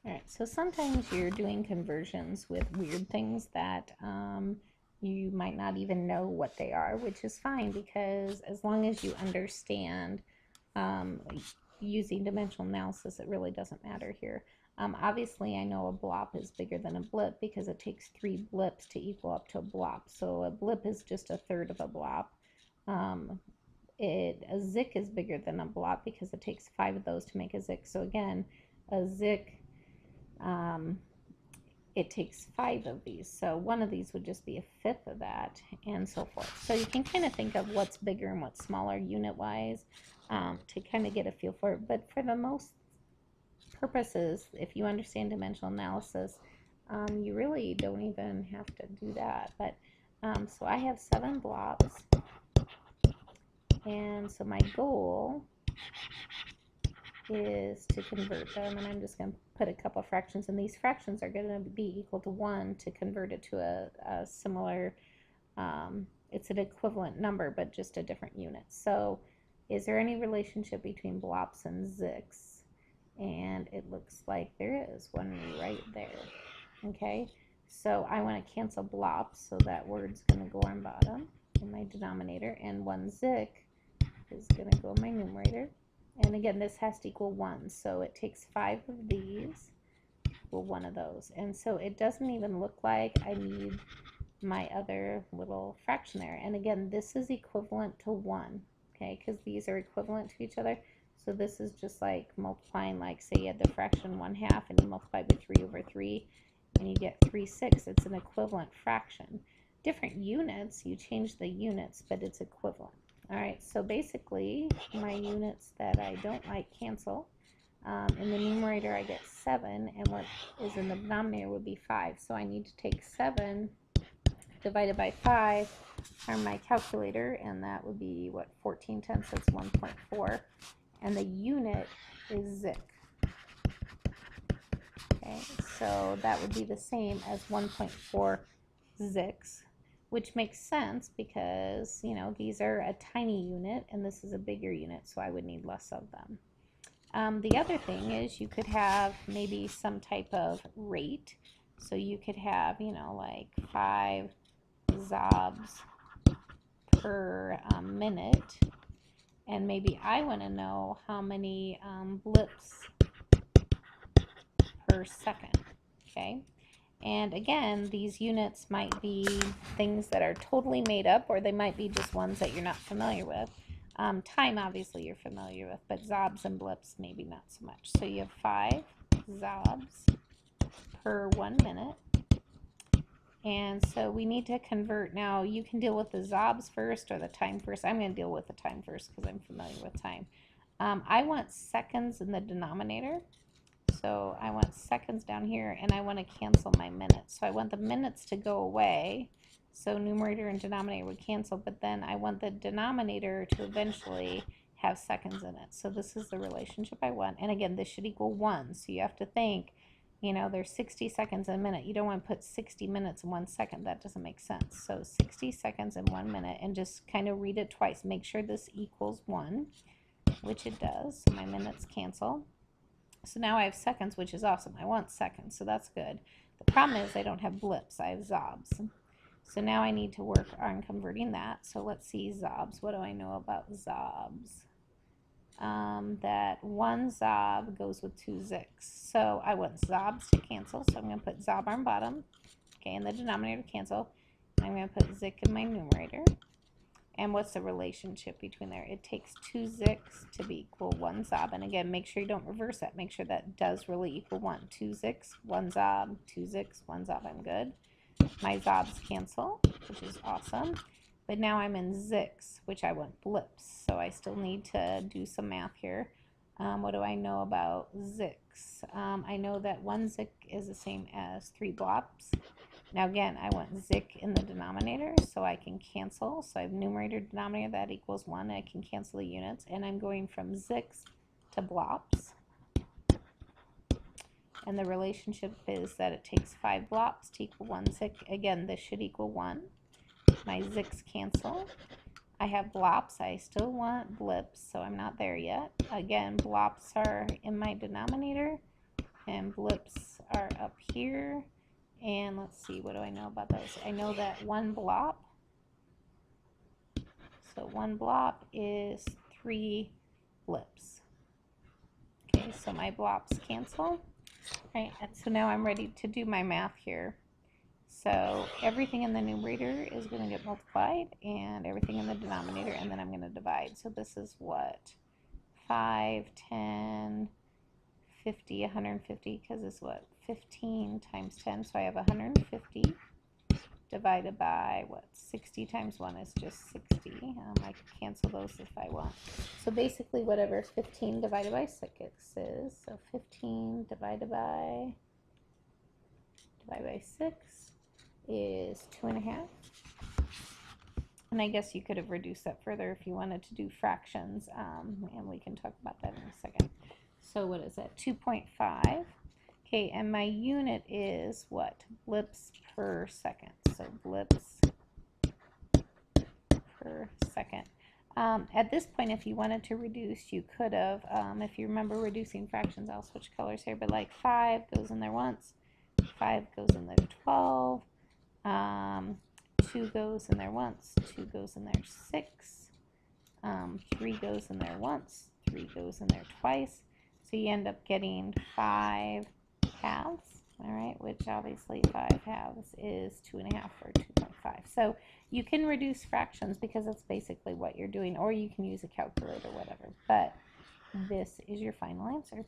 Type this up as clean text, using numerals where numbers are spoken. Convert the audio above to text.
All right, so sometimes you're doing conversions with weird things that you might not even know what they are, which is fine because as long as you understand um, using dimensional analysis, it really doesn't matter here. Obviously, I know a blop is bigger than a blip because it takes 3 blips to equal up to a blop. So a blip is just a third of a blop. Um, a zik is bigger than a blop because it takes 5 of those to make a zik. So again, a zik um, it takes 5 of these. So one of these would just be a fifth of that, and so forth. So you can kind of think of what's bigger and what's smaller unit-wise to kind of get a feel for it. But for the most purposes, if you understand dimensional analysis, you really don't even have to do that. But so I have 7 blocks, and so my goal is to convert them, and I'm just going to put a couple fractions, and these fractions are going to be equal to 1 to convert it to a similar, it's an equivalent number, but just a different unit. So is there any relationship between blops and ziks? And it looks like there is one right there. Okay, so I want to cancel blops, so that word's going to go on bottom in my denominator, and 1 zik is going to go in my numerator. And again, this has to equal 1, so it takes 5 of these, equal 1 of those. And so it doesn't even look like I need my other little fraction there. And again, this is equivalent to 1, okay, because these are equivalent to each other. So this is just like multiplying, like say you had the fraction 1/2 and you multiply by 3/3 and you get 3/6. It's an equivalent fraction. Different units, you change the units, but it's equivalent. All right, so basically my units that I don't like cancel. In the numerator I get 7, and what is in the denominator would be 5. So I need to take 7 divided by 5 on my calculator, and that would be what, 14/10, that's 1.4. And the unit is zik. Okay, so that would be the same as 1.4 ziks, which makes sense because, you know, these are a tiny unit and this is a bigger unit, so I would need less of them. The other thing is you could have maybe some type of rate. So you could have, you know, like 5 zobs per minute. And maybe I want to know how many blips per second. Okay. And again, these units might be things that are totally made up, or they might be just ones that you're not familiar with. Time, obviously, you're familiar with, but zobs and blips, maybe not so much. So you have 5 zobs per 1 minute. And so we need to convert. Now, you can deal with the zobs first or the time first. I'm going to deal with the time first because I'm familiar with time. I want seconds in the denominator. So I want seconds down here, and I want to cancel my minutes. So I want the minutes to go away. So numerator and denominator would cancel, but then I want the denominator to eventually have seconds in it. So this is the relationship I want. And again, this should equal 1. So you have to think, you know, there's 60 seconds in a minute. You don't want to put 60 minutes in 1 second. That doesn't make sense. So 60 seconds in 1 minute, and just kind of read it twice. Make sure this equals 1, which it does. So my minutes cancel. So now I have seconds, which is awesome. I want seconds, so that's good. The problem is I don't have blips. I have zobs. So now I need to work on converting that. So let's see zobs. What do I know about zobs? That 1 zob goes with 2 ziks. So I want zobs to cancel. So I'm going to put zob on bottom. Okay, in the denominator to cancel. I'm going to put zik in my numerator. And what's the relationship between there? It takes 2 ziks to be equal 1 zob. And again, make sure you don't reverse that. Make sure that does really equal 1. 2 ziks, 1 zob, 2 ziks, 1 zob. I'm good. My zobs cancel, which is awesome. But now I'm in ziks, which I want blips. So I still need to do some math here. What do I know about ziks? I know that 1 zik is the same as 3 blops. Now again, I want zik in the denominator, so I can cancel. So I have numerator, denominator, that equals 1. I can cancel the units, and I'm going from ziks to blops. And the relationship is that it takes 5 blops to equal 1 zik. Again, this should equal 1. My ziks cancel. I have blops. I still want blips, so I'm not there yet. Again, blops are in my denominator. and blips are up here. And let's see, what do I know about those? I know that one blop, so one blop is 3 blips. Okay, so my blops cancel. Right, and so now I'm ready to do my math here. So everything in the numerator is going to get multiplied, and everything in the denominator, and then I'm going to divide. So this is what? 5, 10, 50, 150, because it's what? 15 times 10, so I have 150 divided by what? 60 times 1 is just 60. I can cancel those if I want. So basically whatever 15 divided by 6 is, so 15 divided by 6 is 2.5. And I guess you could have reduced that further if you wanted to do fractions, and we can talk about that in a second. So what is that? 2.5. Okay, and my unit is what? Blips per second. So blips per second. At this point, if you wanted to reduce, you could have, if you remember reducing fractions, I'll switch colors here, but like 5 goes in there once, 5 goes in there 12, 2 goes in there once, 2 goes in there 6, 3 goes in there once, 3 goes in there twice, so you end up getting 5 halves, all right, which obviously 5 halves is 2.5 or 2.5. So you can reduce fractions because that's basically what you're doing, or you can use a calculator, whatever, but this is your final answer.